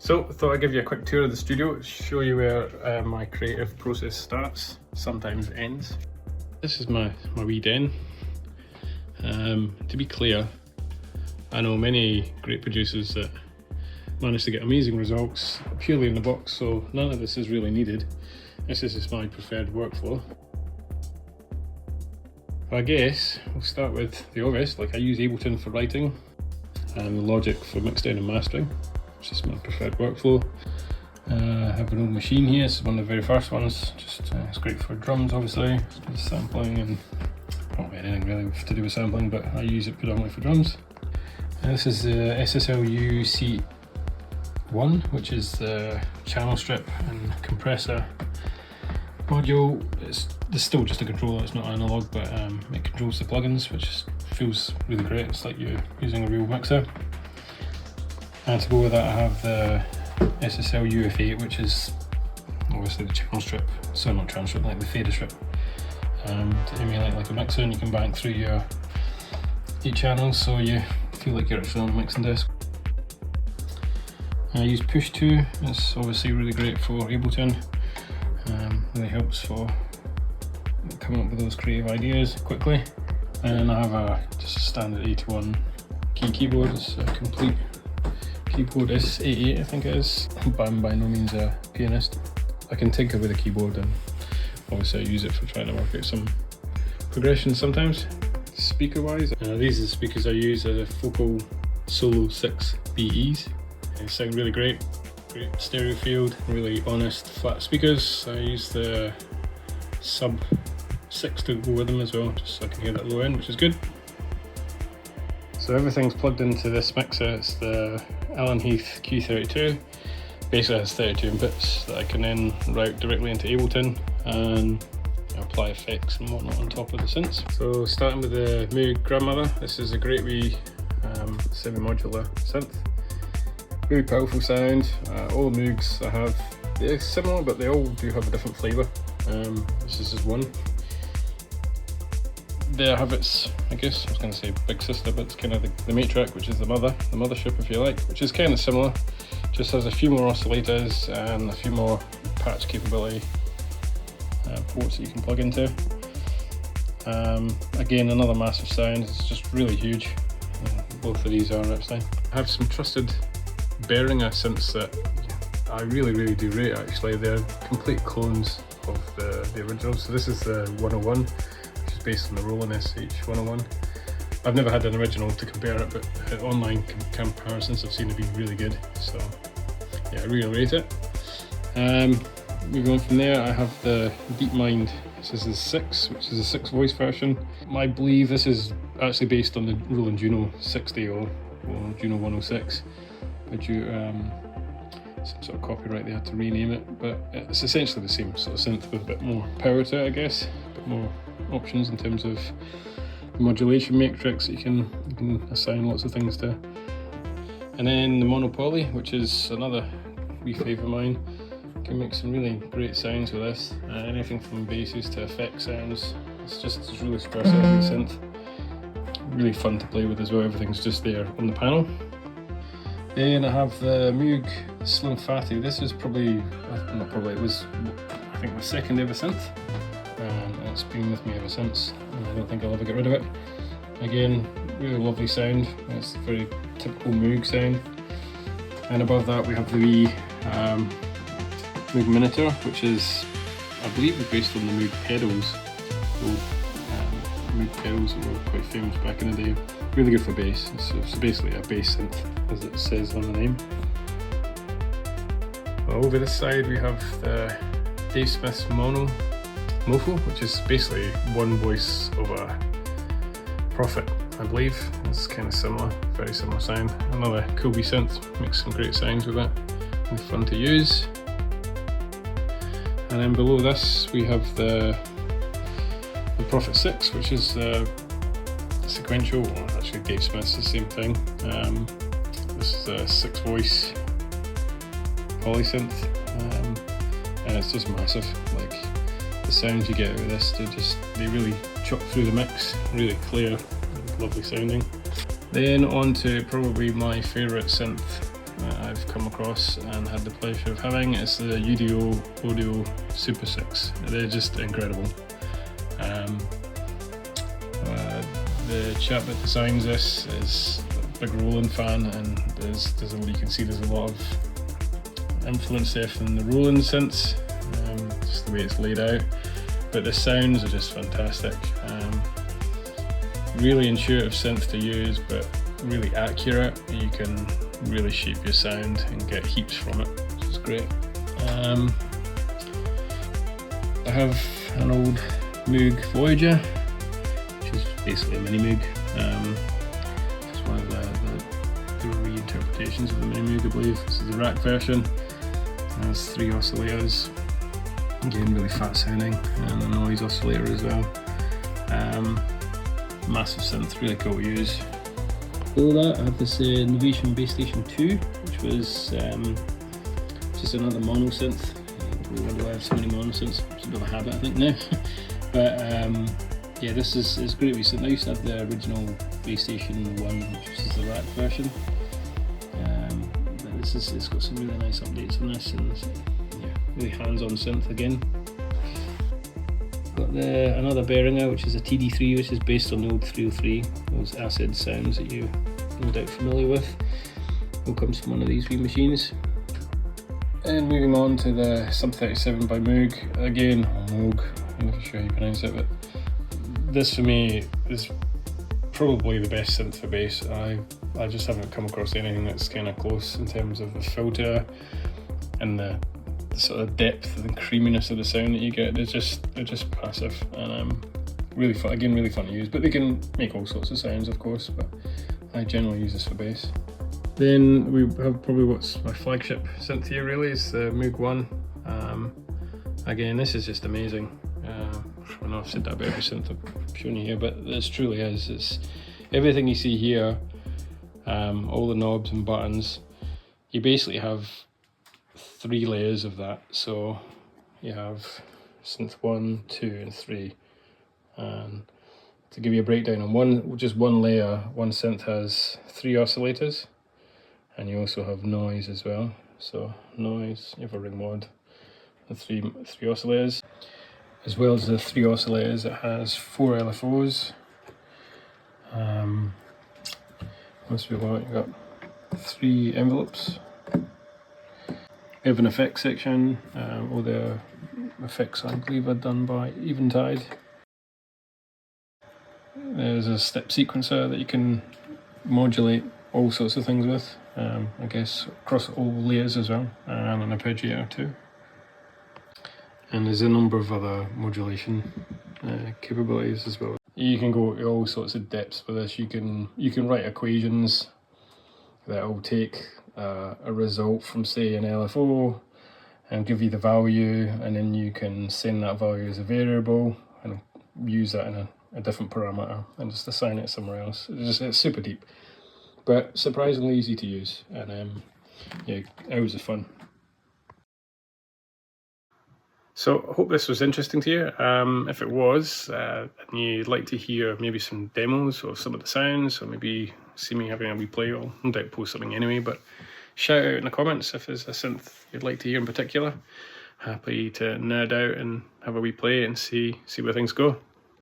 So I thought I'd give you a quick tour of the studio, show you where my creative process starts, sometimes ends. This is my wee den. To be clear, I know many great producers that manage to get amazing results purely in the box, so none of this is really needed. This is just my preferred workflow. I guess we'll start with the obvious, like I use Ableton for writing and Logic for mixdown and mastering. It's just my preferred workflow. I have an old machine here. This is one of the very first ones. It's great for drums, obviously, sampling and not anything really to do with sampling, but I use it predominantly for drums. This is the SSL UF8 which is the channel strip and compressor module. It's still just a controller, it's not analog, but it controls the plugins, which feels really great. It's like you're using a real mixer. And to go with that, I have the SSL UF8, which is obviously the channel strip, so not channel strip, like the fader strip, to emulate like a mixer, and you can bank through your channels so you feel like you're actually on a mixing desk. I use Push 2, it's obviously really great for Ableton, really helps for coming up with those creative ideas quickly. And I have just a standard 81 keyboard. It's a complete keyboard, S88 I think it is, but I'm by no means a pianist. I can tinker with a keyboard, and obviously I use it for trying to work out some progressions sometimes. Speaker wise, these are the speakers I use, the Focal Solo 6 BEs. They sound really great stereo field, really honest flat speakers. I use the sub 6 to go with them as well, just so I can hear that low end, which is good. So everything's plugged into this mixer. It's the Allen Heath Q32. Basically it has 32 inputs that I can then route directly into Ableton and apply effects and whatnot on top of the synths. So starting with the Moog Grandmother, this is a great wee semi-modular synth. Really powerful sound. All the Moogs I have, they're similar, but they all do have a different flavour. This is just one. There I have its, I guess I was going to say big sister, but it's kind of the Matriarch, which is the mothership if you like, which is kind of similar. Just has a few more oscillators and a few more patch capability ports that you can plug into. Again, another massive sound. It's just really huge. Both of these are actually. I have some trusted Behringer synths that I really do rate actually. They're complete clones of the original. So this is the 101, which is based on the Roland SH 101. I've never had an original to compare it, but online comparisons I've seen it be really good. So yeah, I really rate it. Moving on from there, I have the DeepMind. This is the 6, which is a 6 voice version. I believe this is actually based on the Roland Juno 60 or Juno 106. But some sort of copyright, they had to rename it, but it's essentially the same sort of synth with a bit more power to it, I guess, a bit more options in terms of modulation matrix that you can assign lots of things to. And then the Mono Poly, which is another wee favourite of mine. You can make some really great sounds with this, anything from basses to effect sounds. It's really versatile synth. Really fun to play with as well, everything's just there on the panel. Then I have the Moog Slim Phatty. This is it was I think my second ever synth, and it's been with me ever since, and I don't think I'll ever get rid of it. Again, really lovely sound. It's a very typical Moog sound. And above that we have the wee Moog Minitaur, which is, I believe, is based on the Moog pedals. Moog pedals that were quite famous back in the day. Really good for bass. It's basically a bass synth, as it says on the name. Well, over this side we have the Dave Smith's Mopho, which is basically one voice of a Prophet, I believe. It's kind of similar, very similar sound. Another cool wee synth, makes some great sounds with it, really fun to use. And then below this we have the Prophet 6, which is the sequential, or actually Dave Smith's the same thing. This is a 6 voice poly synth, and it's just massive. Like the sounds you get out of this, they really chop through the mix, really clear, lovely sounding. Then on to probably my favourite synth that I've come across and had the pleasure of having. It's the UDO Audio Super 6. They're just incredible. The chap that designs this is a big Roland fan, and you can see there's a lot of influence there from the Roland synths, just the way it's laid out. But the sounds are just fantastic. Really intuitive synth to use, but really accurate. You can really shape your sound and get heaps from it, which is great. I have an old Moog Voyager, which is basically a mini Moog. It's one of the reinterpretations of the mini Moog, I believe. This is the rack version. It has 3 oscillators, again really fat sounding, and a noise oscillator as well. Massive synth, really cool to use. Below that I have this Novation Bass Station 2, which was just another mono synth. Why do I have so many mono synths? It's a bit of a habit, I think, now. But yeah, this is great recent. I used to have the original Bass Station 1, which is the rack version. But it's got some really nice updates on this, and yeah, really hands-on synth again. Got another Behringer, which is a TD3, which is based on the old 303, those acid sounds that you're no doubt familiar with. All comes from one of these wee machines. And moving on to the Sub 37 by Moog, again, Moog, I'm not sure how you pronounce it, but this for me is probably the best synth for bass. I just haven't come across anything that's kind of close in terms of the filter and the sort of depth and creaminess of the sound that you get. They're just massive, and really fun. Again, really fun to use. But they can make all sorts of sounds, of course. But I generally use this for bass. Then we have probably what's my flagship synth here. Really, is the Moog One. Again, this is just amazing. I know I've said that about every synth I've shown you here, but this truly is. It's everything you see here. All the knobs and buttons. You basically have 3 layers of that. So you have synth 1, 2 and 3, and to give you a breakdown on just one layer, one synth has 3 oscillators, and you also have noise as well. So noise, you have a ring mod, the three oscillators. As well as the 3 oscillators, it has 4 LFOs. Once we've got 3 envelopes. We have an effects section, all the effects I believe are done by Eventide. There's a step sequencer that you can modulate all sorts of things with, I guess across all layers as well, and an arpeggiator too. And there's a number of other modulation capabilities as well. You can go to all sorts of depths with this. You can write equations that will take a result from, say, an LFO and give you the value, and then you can send that value as a variable and use that in a different parameter and just assign it somewhere else. It's super deep, but surprisingly easy to use, and yeah, hours of fun. So I hope this was interesting to you. If it was, and you'd like to hear maybe some demos of some of the sounds, or maybe see me having a wee play, I'll no doubt post something anyway, but shout out in the comments if there's a synth you'd like to hear in particular. Happy to nerd out and have a wee play and see where things go.